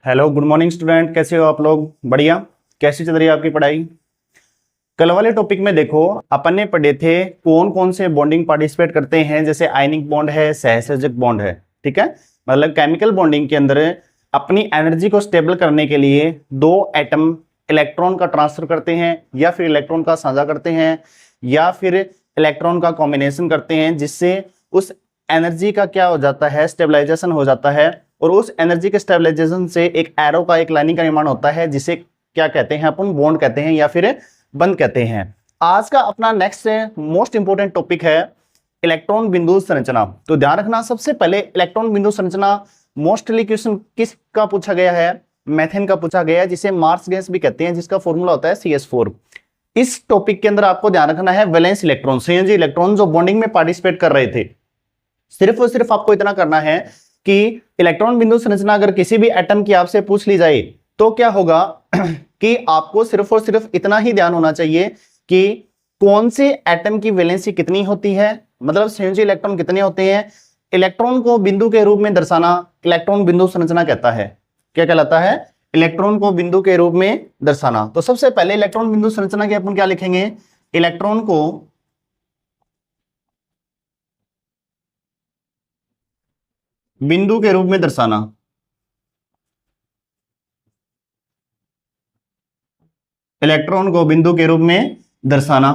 Hello, good morning student. कैसे हो आप लोग? बढ़िया। कैसी चल रही है आपकी पढ़ाई? कल वाले टॉपिक में देखो, अपन ने पढ़े थे कौन कौन से बॉन्डिंग पार्टिसिपेट करते हैं। जैसे आयनिक बॉन्ड है, सहसंयोजक बॉन्ड है, ठीक है। मतलब केमिकल बॉन्डिंग के अंदर अपनी एनर्जी को स्टेबल करने के लिए दो एटम इलेक्ट्रॉन का ट्रांसफर करते हैं, या फिर इलेक्ट्रॉन का साझा करते हैं, या फिर इलेक्ट्रॉन का कॉम्बिनेशन करते हैं, जिससे उस एनर्जी का क्या हो जाता है, स्टेबलाइजेशन हो जाता है। और उस एनर्जी के स्टेबलाइजेशन से एक एरो का, एक लाइनिंग का निर्माण होता है, जिसे क्या कहते हैं अपन? बॉन्ड कहते हैं या फिर बंद कहते हैं। आज का अपना नेक्स्ट मोस्ट इंपोर्टेंट टॉपिक है इलेक्ट्रॉन बिंदु संरचना। तो ध्यान रखना, सबसे पहले इलेक्ट्रॉन बिंदु संरचना मोस्टली क्वेश्चन किसका पूछा गया है? मेथेन का पूछा गया है, जिसे मार्स गैस भी कहते हैं, जिसका फॉर्मूला होता है CS4। इस टॉपिक के अंदर आपको ध्यान रखना है वैलेंस इलेक्ट्रॉन, संयोजी इलेक्ट्रॉन जो बॉन्डिंग में पार्टिसिपेट कर रहे थे। सिर्फ और सिर्फ आपको इतना करना है कि इलेक्ट्रॉन बिंदु संरचना अगर किसी भी एटम की आपसे पूछ ली जाए तो क्या होगा कि आपको सिर्फ और सिर्फ इतना ही ध्यान होना चाहिए कि कौन से एटम की वैलेंसी कितनी होती है, मतलब संयोजी इलेक्ट्रॉन कितने होते हैं। इलेक्ट्रॉन को बिंदु के रूप में दर्शाना इलेक्ट्रॉन बिंदु संरचना कहता है। क्या कहलाता है? इलेक्ट्रॉन को बिंदु के रूप में दर्शाना। तो सबसे पहले इलेक्ट्रॉन बिंदु संरचना के अपन क्या लिखेंगे? इलेक्ट्रॉन को बिंदु के रूप में दर्शाना। इलेक्ट्रॉन को बिंदु के रूप में दर्शाना।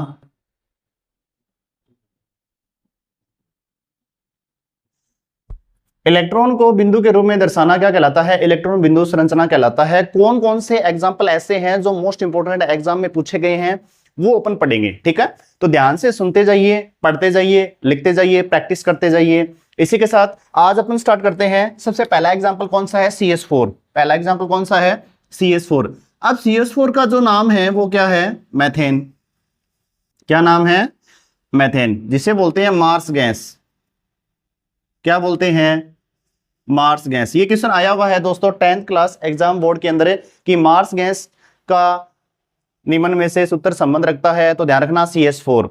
इलेक्ट्रॉन को बिंदु के रूप में दर्शाना क्या कहलाता है? इलेक्ट्रॉन बिंदु संरचना कहलाता है। कौन कौन से एग्जाम्पल ऐसे हैं जो मोस्ट इंपोर्टेंट एग्जाम में पूछे गए हैं, वो अपन पढ़ेंगे, ठीक है। तो ध्यान से सुनते जाइए, पढ़ते जाइए, लिखते जाइए, प्रैक्टिस करते जाइए। इसी के साथ आज अपन स्टार्ट करते हैं। सबसे पहला एग्जाम्पल कौन सा है? CS4। पहला एग्जाम्पल कौन सा है? CS4। अब CS4 का जो नाम है वो क्या है? मैथेन। क्या नाम है? मैथेन, जिसे बोलते हैं मार्स गैस। क्या बोलते हैं? Marsh gas. ये क्वेश्चन आया हुआ है दोस्तों 10th क्लास एग्जाम बोर्ड के अंदर कि मार्स गैस का निम्न में से सूत्र संबंध रखता है। तो ध्यान रखना CS4।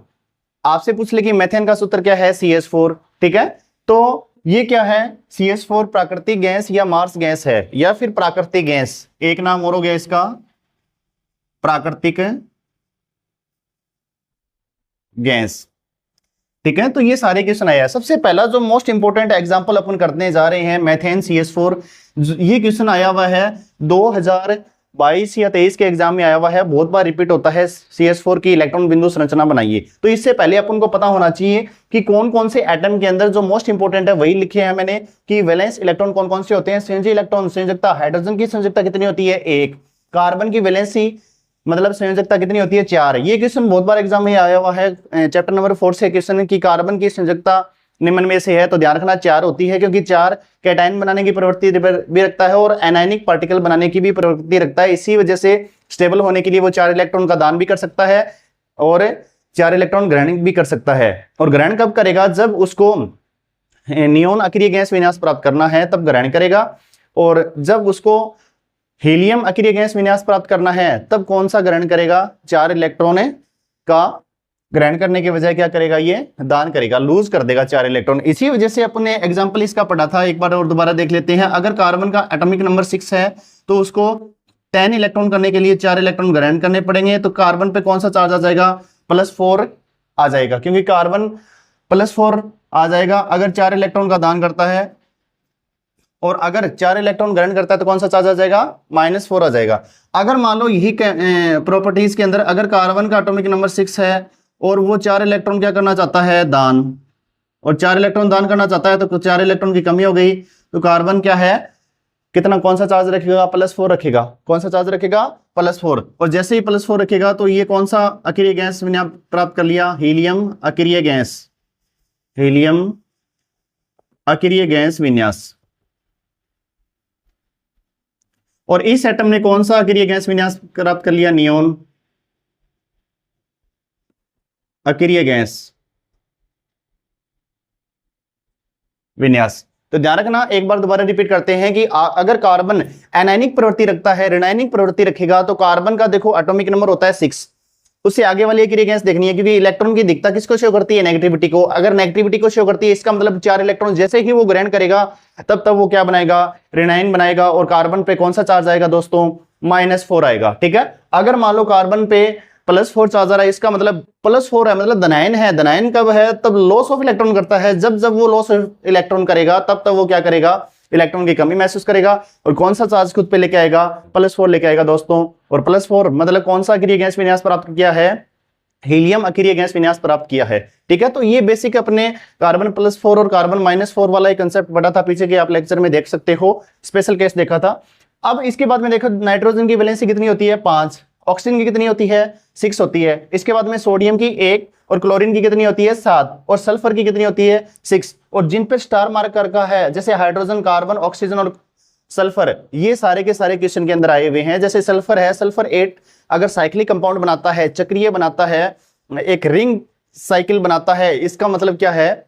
आपसे पूछ ले कि मेथेन का सूत्र क्या है? CS4, ठीक है। तो ये क्या है? CS4 प्राकृतिक गैस या मार्स गैस है, या फिर प्राकृतिक गैस। एक नाम और हो गया इसका, प्राकृतिक गैस, ठीक है। तो ये सारे क्वेश्चन आया है। सबसे पहला जो मोस्ट इंपोर्टेंट एग्जांपल अपन करने जा रहे हैं, मेथेन CS4। ये क्वेश्चन आया हुआ है 2022 या 23 के एग्जाम में आया हुआ है, बहुत बार रिपीट होता है। CS4 की इलेक्ट्रॉन बिंदु संरचना बनाइए। तो इससे पहले अपन को पता होना चाहिए कि कौन कौन से एटम के अंदर जो मोस्ट इंपोर्टेंट है वही लिखे हैं मैंने, कि वैलेंस इलेक्ट्रॉन कौन कौन से होते हैं। संयोजी इलेक्ट्रॉन संयोजकता, हाइड्रोजन की संयोजकता कितनी होती है? 1। कार्बन की वैलेंसी मतलब संयोजकता कितनी होती है? 4। ये क्वेश्चन बहुत बार एग्जाम में आया हुआ है। चैप्टर नंबर 4 से क्वेश्चन की कार्बन की संयोजकता निम्न में से है। तो ध्यान रखना 4 होती है, क्योंकि 4 कैटायन बनाने की प्रवृत्ति भी रखता है और एनायनिक पार्टिकल बनाने की भी प्रवृत्ति रखता है। इसी वजह से स्टेबल होने के लिए वो 4 इलेक्ट्रॉन का दान भी कर सकता है और 4 इलेक्ट्रॉन ग्रहण भी कर सकता है। और ग्रहण कब करेगा? जब उसको नियोन अक्रिय गैस विन्यास प्राप्त करना है तब ग्रहण करेगा। और जब उसको हीलियम अक्रिय गैस विन्यास प्राप्त करना है तब कौन सा ग्रहण करेगा? 4 इलेक्ट्रॉन का ग्रहण करने के बजाय क्या करेगा? ये दान करेगा, लूज कर देगा 4 इलेक्ट्रॉन। इसी वजह से अपने एग्जांपल इसका पढ़ा था, एक बार और दोबारा देख लेते हैं। अगर कार्बन का एटॉमिक नंबर 6 है तो उसको 10 इलेक्ट्रॉन करने के लिए 4 इलेक्ट्रॉन ग्रहण करने पड़ेंगे। तो कार्बन पे कौन सा चार्ज आ जाएगा? +4 आ जाएगा, क्योंकि कार्बन +4 आ जाएगा अगर 4 इलेक्ट्रॉन का दान करता है। और अगर 4 इलेक्ट्रॉन ग्रहण करता है तो कौन सा चार्ज आ जाएगा? -4 आ जाएगा। अगर मान लो यही प्रॉपर्टीज के अंदर अगर कार्बन का एटॉमिक नंबर 6 है और वो 4 इलेक्ट्रॉन क्या करना चाहता है? दान। और 4 इलेक्ट्रॉन दान करना चाहता है तो 4 इलेक्ट्रॉन की कमी हो गई। तो कार्बन क्या है? कितना, कौन सा चार्ज रखेगा? +4 रखेगा। कौन सा चार्ज रखेगा? +4। और जैसे ही +4 रखेगा तो ये कौन सा अक्रिय गैस विन्यास प्राप्त कर लिया? हीलियम अक्रिय गैस। हीलियम अक्रिय गैस विन्यास। और इस एटम ने कौन सा अक्रिय गैस विन्यास प्राप्त कर लिया? नियोन अक्रिय गैस विन्यास। तो ध्यान रखना, एक बार दोबारा रिपीट करते हैं कि अगर कार्बन एनायनिक प्रवृत्ति रखता है, ऋणायनिक प्रवृत्ति रखेगा, तो कार्बन का देखो एटॉमिक नंबर होता है 6। उससे आगे वाली अकेरिया गैस देखनी है, क्योंकि इलेक्ट्रॉन की दिखता किसको शो करती है, नेगेटिविटी को। अगर नेगेटिविटी को शो करती है इसका मतलब 4 इलेक्ट्रॉन जैसे ही वो ग्रहण करेगा तब वो क्या बनाएगा, ऋणायन बनाएगा, और कार्बन पे कौन सा चार्ज आएगा दोस्तों, -4 आएगा। ठीक है, अगर मान लो कार्बन पे +4 चार्ज आ रहा है, इसका मतलब +4 है, मतलब धनायन है। धनायन कब है, तब लॉस ऑफ इलेक्ट्रॉन करता है। जब वो लॉस ऑफ इलेक्ट्रॉन करेगा तब वो क्या करेगा, इलेक्ट्रॉन की कमी महसूस करेगा, और कौन सा चार्ज खुद पे लेके आएगा, +4 लेके आएगा दोस्तों। और +4 मतलब कौन सा अक्रिय गैस विन्यास प्राप्त किया है, हीलियम अक्रिय गैस विन्यास प्राप्त किया है। ठीक है, तो ये बेसिक अपने कार्बन +4 और कार्बन -4 वाला एक कंसेप्ट पढ़ा था पीछे के, आप लेक्चर में देख सकते हो, स्पेशल केस देखा था। अब इसके बाद में देखो नाइट्रोजन की वैलेंसी कितनी होती है, 5, ऑक्सीजन की कितनी होती है, 6 होती है। इसके बाद में सोडियम की 1 और क्लोरीन की कितनी होती है, 7, और सल्फर की कितनी होती है, 6। और जिन पे स्टार मार्क कर रखा है जैसे हाइड्रोजन, कार्बन, ऑक्सीजन और सल्फर, ये सारे के सारे क्वेश्चन के अंदर आए हुए हैं। जैसे सल्फर है, सल्फर 8 अगर साइक्लिक कंपाउंड बनाता है, चक्रीय बनाता है, एक रिंग साइकिल बनाता है, इसका मतलब क्या है,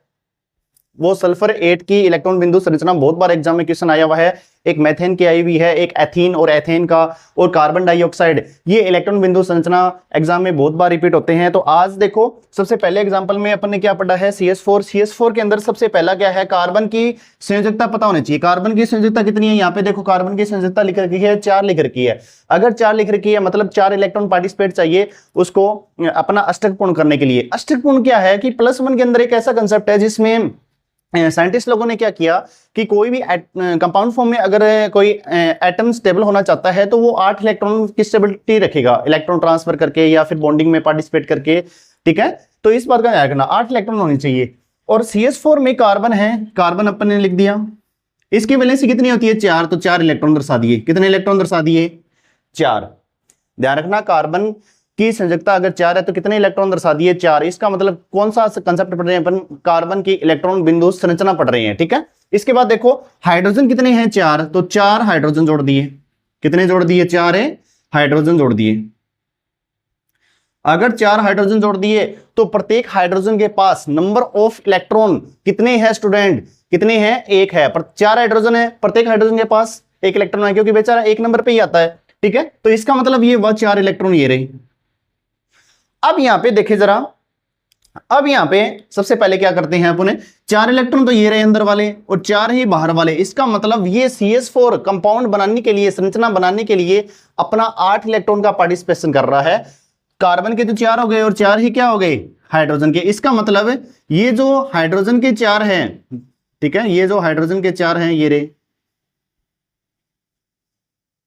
वो सल्फर 8 की इलेक्ट्रॉन बिंदु संरचना बहुत बार एग्जाम में क्वेश्चन आया हुआ है। एक मेथेन की आई हुई है, एक एथीन और एथेन का, और कार्बन डाइऑक्साइड, ये इलेक्ट्रॉन बिंदु संरचना एग्जाम में बहुत बार रिपीट होते हैं। तो आज देखो सबसे पहले एग्जांपल में अपन ने क्या पढ़ा है, CH4। CH4 के अंदर सबसे पहला क्या है, कार्बन की संयोजकता पता होनी चाहिए। कार्बन की संयोजकता कितनी है, यहाँ पे देखो कार्बन की संयोजकता लिख रखी है, 4 लिख रखी है। अगर 4 लिख रखी है मतलब 4 इलेक्ट्रॉन पार्टिसिपेट चाहिए उसको अपना अष्टक पूर्ण करने के लिए। अष्टक पूर्ण क्या है कि +1 के अंदर एक ऐसा कंसेप्ट है जिसमें साइंटिस्ट लोगों ने क्या किया कि कोई भी कंपाउंड फॉर्म में अगर कोई एटम स्टेबल होना चाहता है तो वो 8 इलेक्ट्रॉन की स्टेबिलिटी रखेगा, इलेक्ट्रॉन ट्रांसफर करके या फिर बॉन्डिंग में पार्टिसिपेट करके। ठीक है, तो इस बात का ध्यान रखना, 8 इलेक्ट्रॉन होनी चाहिए। और CH4 में कार्बन है, कार्बन अपन ने लिख दिया, इसकी वैलेंसी कितनी होती है, 4, तो 4 इलेक्ट्रॉन दर्शा दिए। कितने इलेक्ट्रॉन दर्शा दिए, 4। ध्यान रखना, कार्बन की संयोजकता अगर 4 है तो कितने इलेक्ट्रॉन दर्शा दिए, 4। इसका मतलब कौन सा कंसेप्ट पढ़ रहे हैं अपन, कार्बन की इलेक्ट्रॉन बिंदु संरचना पढ़ रहे हैं। ठीक है, इसके बाद देखो हाइड्रोजन कितने हैं, 4, तो 4 हाइड्रोजन जोड़ दिए। कितने जोड़ दिए, 4 है हाइड्रोजन जोड़ दिए। अगर 4 हाइड्रोजन जोड़ दिए तो प्रत्येक हाइड्रोजन के पास नंबर ऑफ इलेक्ट्रॉन कितने हैं स्टूडेंट, कितने हैं, 1 है। पर 4 हाइड्रोजन है, प्रत्येक हाइड्रोजन के पास 1 इलेक्ट्रॉन है, क्योंकि बेचारा 1 नंबर पे ही आता है। ठीक है, तो इसका मतलब ये वह 4 इलेक्ट्रॉन ये रहे। अब यहां पे देखिए जरा, अब यहां पे सबसे पहले क्या करते हैं अपन, 4 इलेक्ट्रॉन तो ये रहे अंदर वाले और 4 ही बाहर वाले। इसका मतलब ये CH4 कंपाउंड बनाने के लिए, संरचना बनाने के लिए अपना 8 इलेक्ट्रॉन का पार्टिसिपेशन कर रहा है। कार्बन के तो 4 हो गए और 4 ही क्या हो गए, हाइड्रोजन के। इसका मतलब ये जो हाइड्रोजन के 4 हैं, ठीक है, ये जो हाइड्रोजन के 4 हैं ये रहे,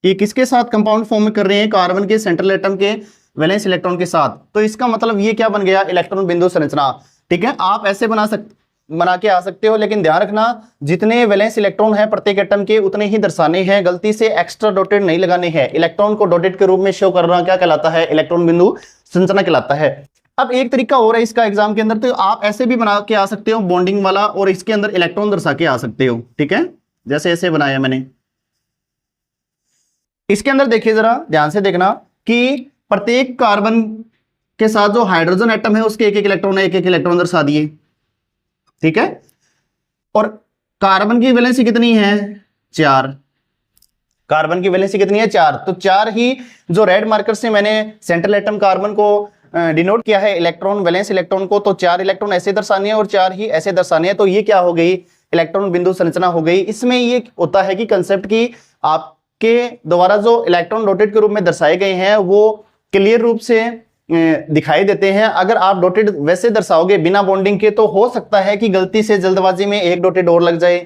ये किसके साथ कंपाउंड फॉर्म कर रहे हैं, कार्बन के सेंट्रल एटम के वैलेंस इलेक्ट्रॉन के साथ। तो इसका मतलब ये क्या बन गया, इलेक्ट्रॉन बिंदु संरचना। ठीक है, आप ऐसे बना के आ सकते हो, लेकिन ध्यान रखना जितने वैलेंस इलेक्ट्रॉन है प्रत्येक एटम के उतने ही दर्शाने हैं, गलती से एक्स्ट्रा डॉटेड नहीं लगाने हैं। इलेक्ट्रॉन को डॉटेड के रूप में शो करना क्या कहलाता है, इलेक्ट्रॉन बिंदु संरचना कहलाता है। अब एक तरीका और है इसका एग्जाम के अंदर, तो आप ऐसे भी बना के आ सकते हो बॉन्डिंग वाला, और इसके अंदर इलेक्ट्रॉन दर्शा के आ सकते हो। ठीक है, जैसे ऐसे बनाया मैंने। इसके अंदर देखिए जरा ध्यान से देखना कि प्रत्येक कार्बन के साथ जो हाइड्रोजन एटम है उसके 1-1 इलेक्ट्रॉन है, 1-1 इलेक्ट्रॉन दर्शा दिए। ठीक है, और कार्बन की वैलेंसी कितनी है, 4। कार्बन की वैलेंसी कितनी है, 4। तो 4 ही जो रेड मार्कर से मैंने सेंट्रल एटम कार्बन को डिनोट किया है इलेक्ट्रॉन, वैलेंस इलेक्ट्रॉन को, तो 4 इलेक्ट्रॉन ऐसे दर्शाने हैं और 4 ही ऐसे दर्शाने हैं। तो ये क्या हो गई, इलेक्ट्रॉन बिंदु संरचना हो गई। इसमें ये होता है कि कंसेप्ट की आपके द्वारा जो इलेक्ट्रॉन डॉटेड के रूप में दर्शाए गए हैं वो क्लियर रूप से दिखाई देते हैं। अगर आप डॉटेड वैसे दर्शाओगे बिना बॉन्डिंग के तो हो सकता है कि गलती से जल्दबाजी में एक डॉटेड और लग जाए।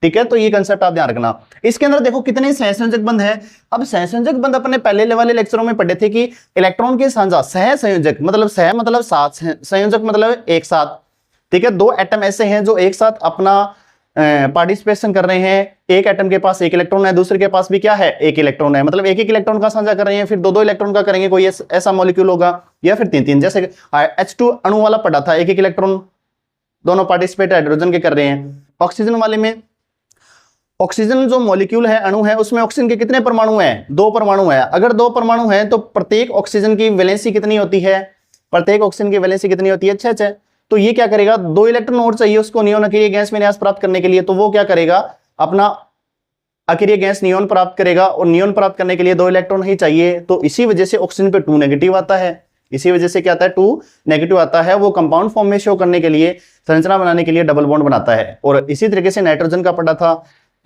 ठीक है, तो ये कंसेप्ट आप ध्यान रखना। इसके अंदर देखो कितने सहसंयोजक बंध है। अब सहसंयोजक बंध अपने पहले वाले लेक्चरों में पढ़े थे कि इलेक्ट्रॉन के साझा सह संयोजक मतलब सह मतलब साथ, संयोजक मतलब एक साथ। ठीक है, 2 एटम ऐसे हैं जो एक साथ अपना पार्टिसिपेशन कर रहे हैं। एक एटम के पास 1 इलेक्ट्रॉन है, दूसरे के पास भी क्या है, 1 इलेक्ट्रॉन है, मतलब 1-1 इलेक्ट्रॉन का साझा कर रहे हैं। फिर 2-2 इलेक्ट्रॉन का करेंगे, कोई ऐसा मॉलिक्यूल होगा, या फिर 3-3, जैसे H2 अणु वाला पढ़ा था, 1-1 इलेक्ट्रॉन दोनों पार्टिसिपेट हाइड्रोजन के कर रहे हैं। ऑक्सीजन वाले में, ऑक्सीजन जो मॉलिक्यूल है, अणु है, उसमें ऑक्सीजन के कितने परमाणु हैं, 2 परमाणु है। अगर 2 परमाणु हैं तो प्रत्येक ऑक्सीजन की वैलेंसी कितनी होती है, प्रत्येक ऑक्सीजन की वैलेंसी कितनी होती है, 6-6। तो ये क्या करेगा, 2 इलेक्ट्रॉन और चाहिए उसको नियोन अक्रिय गैस विन्यास प्राप्त करने के लिए, तो वो क्या करेगा, अपना अक्रिय गैस नियोन प्राप्त करेगा, और नियोन प्राप्त करने के लिए 2 इलेक्ट्रॉन ही चाहिए। तो इसी वजह से ऑक्सीजन पे 2 नेगेटिव आता है। इसी वजह से क्या आता है 2 नेगेटिव आता है, वो कंपाउंड फॉर्म में शो करने के लिए, संरचना बनाने के लिए डबल बॉन्ड बनाता है। और इसी तरीके से नाइट्रोजन का पढ़ा था,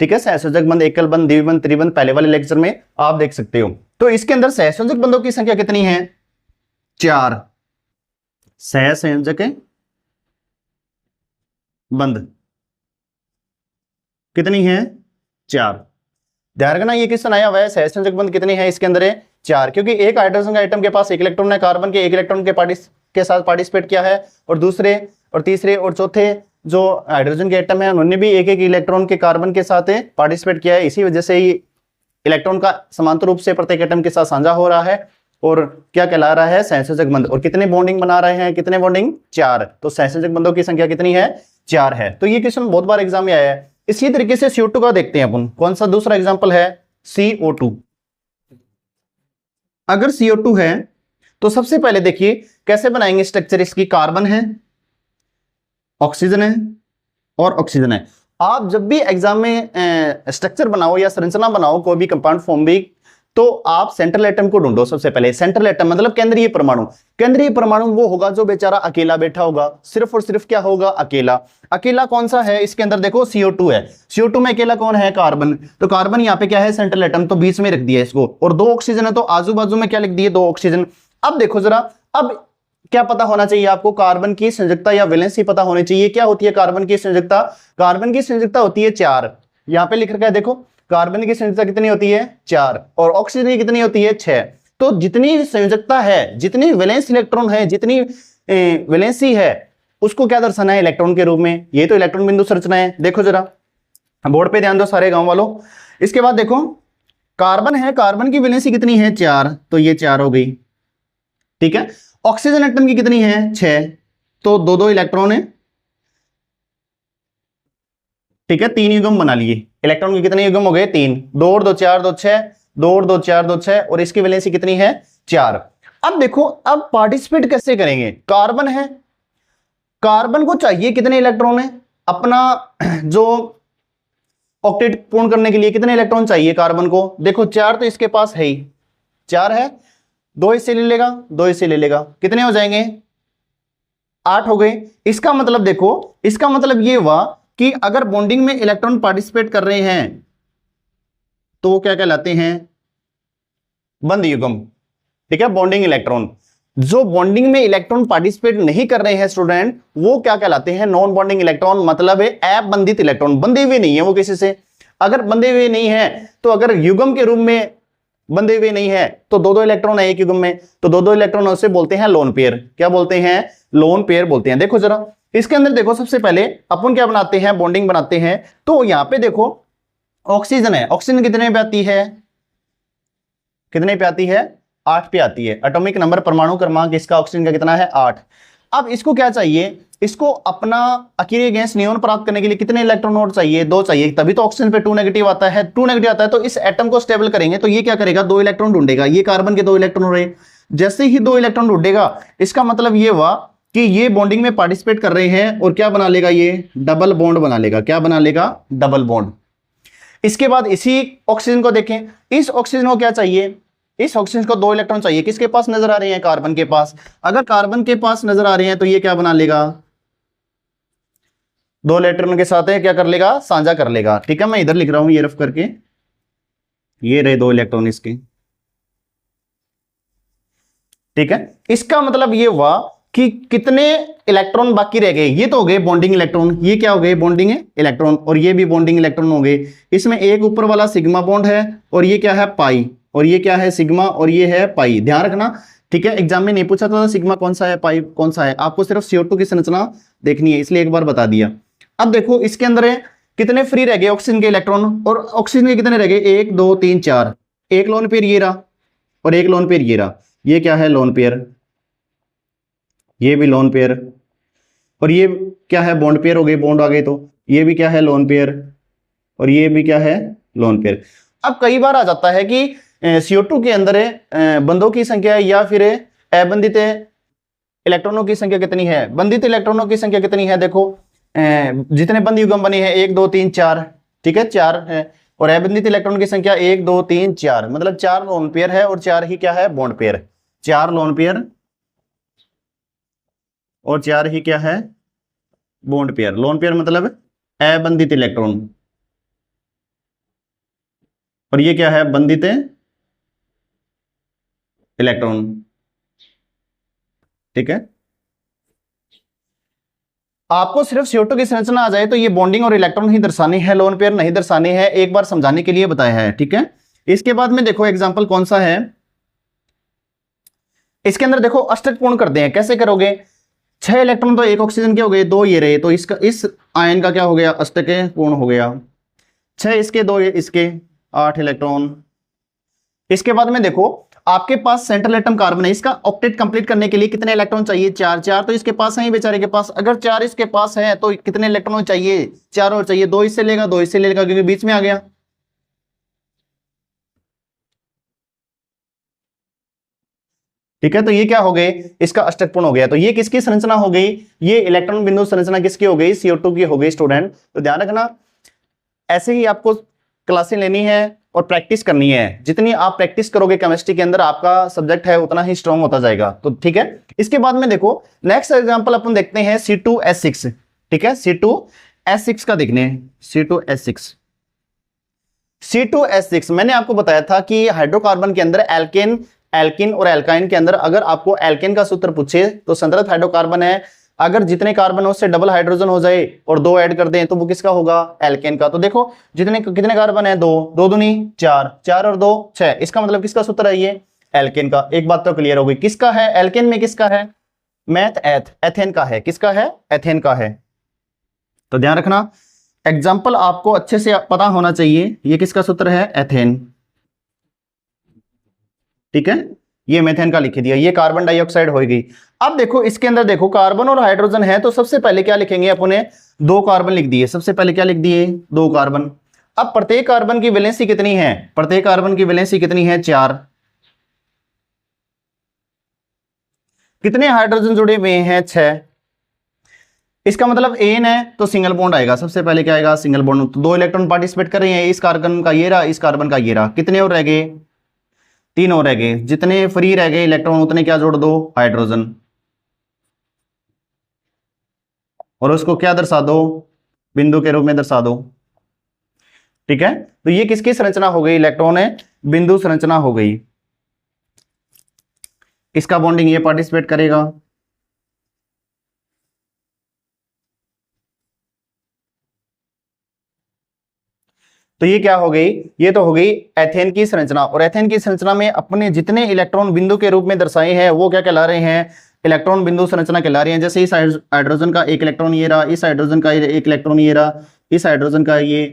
ठीक है, सहसंयोजक बंध, एकल बंध, द्विबंध, त्रिबंध, पहले वाले लेक्चर में आप देख सकते हो। तो इसके अंदर सहसंयोजक बंधों की संख्या कितनी है? 4 सहसंयोजक बंध कितनी है? 4। ध्यान रखना ये क्वेश्चन आया हुआ है, सहसंयोजक बंध कितनी है इसके अंदर है? 4, क्योंकि एक हाइड्रोजन का आइटम के पास 1 इलेक्ट्रॉन है, कार्बन के 1 इलेक्ट्रॉन के साथ पार्टिसिपेट किया है, और दूसरे और तीसरे और चौथे जो हाइड्रोजन के एटम है उन्होंने भी 1-1 इलेक्ट्रॉन के कार्बन के साथ पार्टिसिपेट किया है। इसी वजह से ही इलेक्ट्रॉन का समांतर रूप से प्रत्येक एटम के साथ साझा हो रहा है, और क्या कहला रहा है? सहसंयोजक बंध। और कितने बॉन्डिंग बना रहे हैं? कितने बॉन्डिंग? 4। तो सहसंयोजक बंधों की संख्या कितनी है? 4 है। तो ये क्वेश्चन बहुत बार एग्जाम में आया है। इसी तरीके से CO2 का देखते हैं अपन, कौन सा दूसरा एग्जाम्पल है? CO2। अगर CO2 है तो सबसे पहले देखिए कैसे बनाएंगे स्ट्रक्चर इसकी। कार्बन है, ऑक्सीजन है और ऑक्सीजन है। आप जब भी एग्जाम में स्ट्रक्चर बनाओ या संरचना बनाओ कोई भी कंपाउंड फॉर्म भी, तो आप सेंट्रल एटम को ढूंढो सबसे पहले। सेंट्रल एटम मतलब केंद्रीय परमाणु। केंद्रीय परमाणु वो होगा जो बेचारा अकेला बैठा होगा, सिर्फ और सिर्फ क्या होगा? अकेला। अकेला कौन सा है इसके अंदर? देखो CO2 है, CO2 में अकेला कौन है? कार्बन। तो कार्बन यहाँ पे क्या है? सेंट्रल एटम, तो बीच में रख दिया इसको। और 2 ऑक्सीजन है तो आजू बाजू में क्या लिख दिए? 2 ऑक्सीजन। अब देखो जरा, अब क्या पता होना चाहिए आपको? कार्बन की संयोजकता या वैलेंसी पता होनी चाहिए। क्या होती है कार्बन की संयोजकता? कार्बन की संयोजकता होती है 4। यहाँ पे लिख रखा है देखो, कार्बन की संयोजकता कितनी होती है? 4। और ऑक्सीजन की कितनी होती है? 6। तो जितनी संयोजकता है, जितनी वैलेंस इलेक्ट्रॉन है, जितनी वैलेंसी है, उसको क्या दर्शाना है? इलेक्ट्रॉन के रूप में। ये तो इलेक्ट्रॉन बिंदु संरचना है। देखो जरा बोर्ड पे ध्यान दो सारे गांव वालों। इसके बाद देखो कार्बन है, कार्बन की वैलेंसी कितनी है? 4। तो ये 4 हो गई, ठीक है। ऑक्सीजन एटम की कितनी है? 6। तो 2-2 इलेक्ट्रॉन है, ठीक है। 3 युग्म बना लिए। इलेक्ट्रॉन के कितने युग्म हो गए? 3। 2 और 2 4, 2 6, 2 और 2 4, 2 6, और इसकी वैलेंसी कितनी है? 4। अब देखो, अब पार्टिसिपेट कैसे करेंगे? कार्बन है, कार्बन को चाहिए कितने इलेक्ट्रॉन है? अपना जो ऑक्टेट पूर्ण करने के लिए कितने इलेक्ट्रॉन चाहिए कार्बन को? देखो 4 तो इसके पास है ही, 4 है, 2 इससे ले लेगा, 2 इससे ले लेगा, कितने हो जाएंगे? 8 हो गए। इसका मतलब देखो, इसका मतलब ये हुआ कि अगर बॉन्डिंग में इलेक्ट्रॉन पार्टिसिपेट कर रहे हैं तो वो क्या कहलाते हैं? बंध युग्म, ठीक है। Bonding electron. जो बॉन्डिंग में इलेक्ट्रॉन पार्टिसिपेट नहीं कर रहे हैं स्टूडेंट, वो क्या कहलाते हैं? नॉन बॉन्डिंग इलेक्ट्रॉन, मतलब है अबंधित इलेक्ट्रॉन, बंधे हुए नहीं है वो किसी से। अगर बंधे हुए नहीं है तो अगर युग्म के रूप में बंधे हुए नहीं है तो 2-2 इलेक्ट्रॉन है एक युग्म में, तो 2-2 इलेक्ट्रॉन उसे बोलते हैं लोन पेयर। क्या बोलते हैं? लोन पेयर बोलते हैं। देखो जरा इसके अंदर देखो, सबसे पहले अपन क्या बनाते हैं? बॉन्डिंग बनाते हैं। तो यहां पे देखो ऑक्सीजन है, ऑक्सीजन कितने पे आती है? कितने पे आती है? 8 पे आती है। एटॉमिक नंबर परमाणु क्रमांक इसका ऑक्सीजन का कितना है? 8। अब इसको क्या चाहिए? इसको अपना अकेले गैस नियोन प्राप्त करने के लिए कितने इलेक्ट्रॉन और चाहिए? 2 चाहिए, तभी तो ऑक्सीजन पे 2 नेगेटिव आता है। 2 नेगेटिव आता है तो इस एटम को स्टेबल करेंगे तो ये क्या करेगा? 2 इलेक्ट्रॉन ढूंढेगा। ये कार्बन के 2 इलेक्ट्रॉन हो रहे, जैसे ही 2 इलेक्ट्रॉन ढूंढेगा इसका मतलब ये हुआ कि ये बॉन्डिंग में पार्टिसिपेट कर रहे हैं, और क्या बना लेगा? ये डबल बॉन्ड बना लेगा। क्या बना लेगा? Double bond. इसके बाद इसी ऑक्सीजन को देखें, इस ऑक्सीजन को क्या चाहिए? इस ऑक्सीजन को 2 इलेक्ट्रॉन चाहिए। किसके पास नजर आ रहे हैं? कार्बन के पास। अगर कार्बन के पास नजर आ रहे हैं तो ये क्या बना लेगा? 2 इलेक्ट्रॉन के साथ है क्या कर लेगा? साझा कर लेगा, ठीक है। मैं इधर लिख रहा हूं ये रफ करके, ये रहे 2 इलेक्ट्रॉन इसके, ठीक है। इसका मतलब ये हुआ कि कितने इलेक्ट्रॉन बाकी रह गए? ये तो हो गए बॉन्डिंग इलेक्ट्रॉन, ये क्या हो गए? बॉन्डिंग इलेक्ट्रॉन, और ये भी बॉन्डिंग इलेक्ट्रॉन हो गए। इसमें एक ऊपर वाला सिग्मा बॉन्ड है, और ये क्या है? पाई, और ये क्या है? सिग्मा, और ये है पाई। ध्यान रखना, ठीक है। एग्जाम में नहीं पूछा था सिग्मा कौन सा है, पाई कौन सा है, आपको सिर्फ CO2 की संरचना देखनी है, इसलिए एक बार बता दिया। अब देखो इसके अंदर है कितने फ्री रह गए ऑक्सीजन के इलेक्ट्रॉन, और ऑक्सीजन के कितने रह गए? 1 2 3 4। एक लोन पेयर ये रहा, और एक लोन पेयर ये रहा। ये क्या है? Lone pair. ये भी लोन पेयर, और ये क्या है? बॉन्ड पेयर हो गए, बॉन्ड आ गए तो ये भी क्या है? लोन पेयर, और ये भी क्या है? Lone pair. अब कई बार आ जाता है कि CO2 के अंदर बंधों की संख्या या फिर अबंधित इलेक्ट्रॉनों की संख्या कितनी है? बंधित इलेक्ट्रॉनों की संख्या कितनी है? देखो जितने बंध युग्म बने हैं 1 2 3 4, ठीक है, 4 है। और अबंधित इलेक्ट्रॉन की संख्या 1 2 3 4, मतलब 4 लोन पेयर है और 4 ही क्या है? Bond pair. 4 लोन पेयर और 4 ही क्या है, बॉन्ड पेयर। लोन पेयर मतलब अबंधित इलेक्ट्रॉन, और ये क्या है, बंधित इलेक्ट्रॉन। ठीक है, आपको सिर्फ CO2 की संरचना आ जाए तो ये बॉन्डिंग और इलेक्ट्रॉन ही दर्शानी है, लोन पेयर नहीं दर्शानी है, एक बार समझाने के लिए बताया है। ठीक है, इसके बाद में देखो एग्जांपल कौन सा है, इसके अंदर देखो अष्टक पूर्ण करते हैं। कैसे करोगे, 6 इलेक्ट्रॉन तो एक ऑक्सीजन के हो गए, 2 ये रहे, तो इसका इस आयन का क्या हो गया, अष्टक पूर्ण हो गया। 6 इसके, 2 इसके, 8 इलेक्ट्रॉन। इसके बाद में देखो आपके पास सेंट्रल एटम कार्बन है, इसका ऑक्टेट कंप्लीट करने के लिए कितने इलेक्ट्रॉन चाहिए, 4। 4 तो इसके पास है, बेचारे के पास। अगर 4 इसके पास है तो कितने इलेक्ट्रॉन चाहिए, 4 और चाहिए। 2 इससे लेगा, 2 इससे लेगा, क्योंकि बीच में आ गया। ठीक है, तो ये क्या हो गए, इसका अष्टक पूर्ण हो गया। तो ये किसकी संरचना हो गई, ये इलेक्ट्रॉन बिंदु संरचना किसकी हो गई, CO2 की हो गई स्टूडेंट। तो ध्यान रखना, ऐसे ही आपको क्लासें लेनी है और प्रैक्टिस करनी है। जितनी आप प्रैक्टिस करोगे केमिस्ट्री के अंदर, आपका सब्जेक्ट है उतना ही स्ट्रांग होता जाएगा। तो ठीक है, इसके बाद में देखो नेक्स्ट एग्जांपल अपन देखते हैं C2H6। ठीक है, C2H6 का देखने हैं, C2H6। C2H6 मैंने आपको बताया था कि हाइड्रोकार्बन के अंदर एल्किन और एल्काइन के अंदर अगर आपको एल्केन का सूत्र पूछे तो संतृप्त हाइड्रोकार्बन है, अगर जितने कार्बन हो उससे डबल हाइड्रोजन हो जाए और 2 ऐड कर दें तो वो किसका होगा, एल्केन का। तो देखो कितने कार्बन है, 2, 2 दूनी 4, 4 और 2 6, इसका मतलब किसका सूत्र है, ये एल्केन का। एक बात तो क्लियर हो गई, किसका है, एल्केन में किसका है, एथेन का है। किसका है, एथेन का है। तो ध्यान रखना, एग्जाम्पल आपको अच्छे से पता होना चाहिए। ये किसका सूत्र है, एथेन। ठीक है, ये मेथेन का लिख दिया, ये कार्बन डाइऑक्साइड हो गई। अब देखो इसके अंदर देखो कार्बन और हाइड्रोजन है, तो सबसे पहले क्या लिखेंगे अपने, 2 कार्बन लिख दिए। सबसे पहले क्या लिख दिए, 2 कार्बन। अब प्रत्येक कार्बन की वैलेंसी कितनी है, प्रत्येक कार्बन की वैलेंसी कितनी है, 4। कितने हाइड्रोजन जुड़े हुए हैं, 6। इसका मतलब एन है तो सिंगल बॉन्ड आएगा, सबसे पहले क्या आएगा, सिंगल बॉन्ड। तो 2 इलेक्ट्रॉन पार्टिसिपेट कर रहे हैं, इस कार्बन का ये रहा, इस कार्बन का ये रहा। कितने और रह गए, 3 और रह गए। जितने फ्री रह गए इलेक्ट्रॉन उतने क्या जोड़ दो, हाइड्रोजन, और उसको क्या दर्शा दो, बिंदु के रूप में दर्शा दो। ठीक है, तो ये किसकी संरचना हो गई, इलेक्ट्रॉन है बिंदु संरचना हो गई। इसका बॉन्डिंग ये पार्टिसिपेट करेगा। तो ये क्या हो गई, ये तो हो गई एथेन की संरचना। और एथेन की संरचना में अपने जितने इलेक्ट्रॉन बिंदु के रूप में दर्शाए हैं वो क्या कहला रहे हैं, इलेक्ट्रॉन बिंदु संरचना कहला रहे हैं। जैसे इस हाइड्रोजन का 1 इलेक्ट्रॉन ये रहा, इस हाइड्रोजन का 1 इलेक्ट्रॉन ये रहा, इस हाइड्रोजन का ये।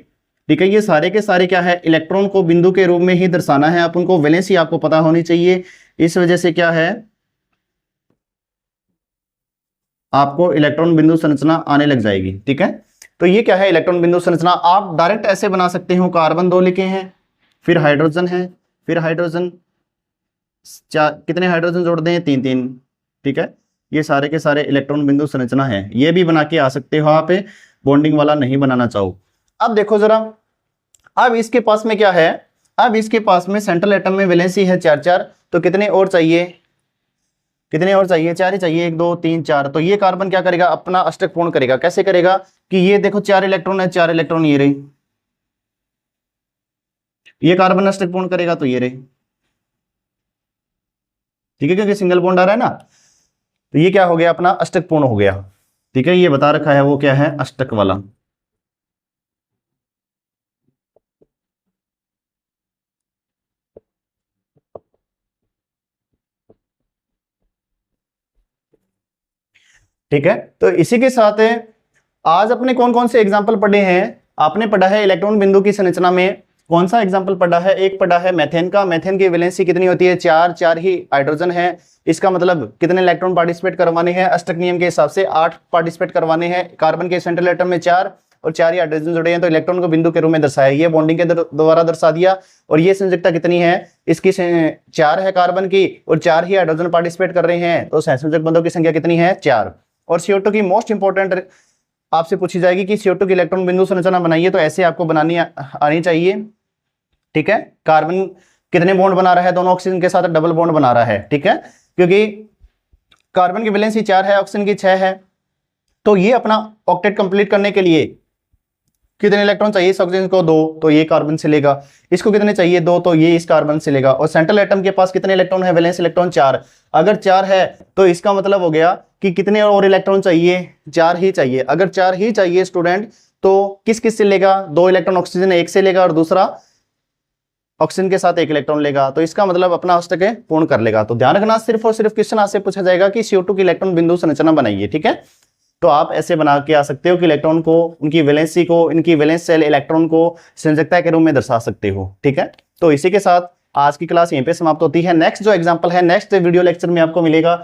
ठीक है, ये सारे के सारे क्या है, इलेक्ट्रॉन को बिंदु के रूप में ही दर्शाना है। आप उनको वैलेंसी आपको पता होनी चाहिए, इस वजह से क्या है, आपको इलेक्ट्रॉन बिंदु संरचना आने लग जाएगी। ठीक है, तो ये क्या है, इलेक्ट्रॉन बिंदु संरचना। आप डायरेक्ट ऐसे बना सकते हो, कार्बन 2 लिखे हैं, फिर हाइड्रोजन है, फिर हाइड्रोजन 4, कितने हाइड्रोजन जोड़ दें, 3 3। ठीक है, ये सारे के सारे इलेक्ट्रॉन बिंदु संरचना है। ये भी बना के आ सकते हो आप, बॉन्डिंग वाला नहीं बनाना चाहो। अब देखो जरा, अब इसके पास में क्या है, अब इसके पास में सेंट्रल एटम में वैलेंसी है 4 4, तो कितने और चाहिए, कितने और चाहिए, 4 ही चाहिए, 1 2 3 4। तो ये कार्बन क्या करेगा, अपना अष्टक पूर्ण करेगा। कैसे करेगा कि ये देखो 4 इलेक्ट्रॉन है, 4 इलेक्ट्रॉन ये रही, ये कार्बन अष्टक पूर्ण करेगा तो ये रही। ठीक है, क्योंकि सिंगल बॉन्ड आ रहा है ना, तो ये क्या हो गया, अपना अष्टक पूर्ण हो गया। ठीक है, ये बता रखा है वो क्या है, अष्टक वाला। ठीक है, तो इसी के साथ आज अपने कौन कौन से एग्जाम्पल पढ़े हैं, आपने पढ़ा है इलेक्ट्रॉन बिंदु की संरचना में कौन सा एग्जाम्पल पढ़ा है, एक पढ़ा है मेथेन का। मेथेन की वैलेंसी कितनी होती है, 4 4 ही हाइड्रोजन है। इसका मतलब कितने इलेक्ट्रॉन पार्टिसिपेट करवाने हैं, अष्टक नियम के हिसाब से 8 पार्टिसिपेट करवाने हैं। कार्बन के सेंट्रल एटम में 4 और 4 ही हाइड्रोजन जुड़े हैं, तो इलेक्ट्रॉन को बिंदु के रूप में दर्शाया, ये बॉन्डिंग के द्वारा दर्शा दिया। और ये संयोजकता कितनी है, इसकी 4 है कार्बन की और 4 ही हाइड्रोजन पार्टिसिपेट कर रहे हैं, तो सहसंयोजक बंधों की संख्या कितनी है, 4। और CO2 की मोस्ट इंपॉर्टेंट आपसे पूछी जाएगी कि CO2 की इलेक्ट्रॉन बिंदु संरचना बनाइए, तो ऐसे आपको बनानी आनी चाहिए। ठीक है, कार्बन कितने बॉन्ड बना रहा है, दोनों ऑक्सीजन के साथ डबल बॉन्ड बना रहा है। ठीक है, क्योंकि कार्बन की वैलेंसी 4 है, ऑक्सीजन की 6 है। तो ये अपना ऑक्टेट कंप्लीट करने के लिए कितने इलेक्ट्रॉन चाहिए? इस ऑक्सीजन को 2, तो ये कार्बन से लेगा। इसको कितने चाहिए? 2, तो ये इस कार्बन से लेगा। और सेंट्रल एटम के पास कितने इलेक्ट्रॉन है? Valence electron 4। अगर 4 है तो इसका मतलब हो गया कि कितने और इलेक्ट्रॉन चाहिए? 4 ही चाहिए। अगर 4 ही चाहिए स्टूडेंट, तो किस किस से लेगा? 2 इलेक्ट्रॉन ऑक्सीजन एक से लेगा और दूसरा ऑक्सीजन के साथ 1 इलेक्ट्रॉन लेगा। तो इसका मतलब अपना अष्टक पूर्ण कर लेगा। तो ध्यान रखना, सिर्फ और सिर्फ क्वेश्चन आपसे पूछा जाएगा कि CO2 की इलेक्ट्रॉन बिंदु संरचना बनाइए, ठीक है। तो आप ऐसे बना के आ सकते हो कि इलेक्ट्रॉन को, उनकी वैलेंसी को, इनकी वैलेंस सेल इलेक्ट्रॉन को संयोजकता के रूप में दर्शा सकते हो, ठीक है। तो इसी के साथ आज की क्लास यहीं पे समाप्त होती है। नेक्स्ट जो एग्जांपल है, नेक्स्ट वीडियो लेक्चर में आपको मिलेगा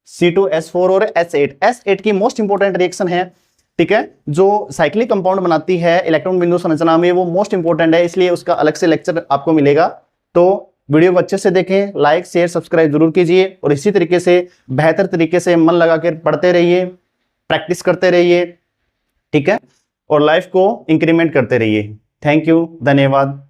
C2H4 और H8। H8 की मोस्ट इंपोर्टेंट रिएक्शन है, ठीक है, जो साइक्लिक कंपाउंड बनाती है इलेक्ट्रॉन बिंदु संरचना में, वो मोस्ट इंपोर्टेंट है, इसलिए उसका अलग से लेक्चर आपको मिलेगा। तो वीडियो को अच्छे से देखें, लाइक शेयर सब्सक्राइब जरूर कीजिए और इसी तरीके से बेहतर तरीके से मन लगा कर पढ़ते रहिए, प्रैक्टिस करते रहिए, ठीक है, और लाइफ को इंक्रीमेंट करते रहिए। थैंक यू, धन्यवाद।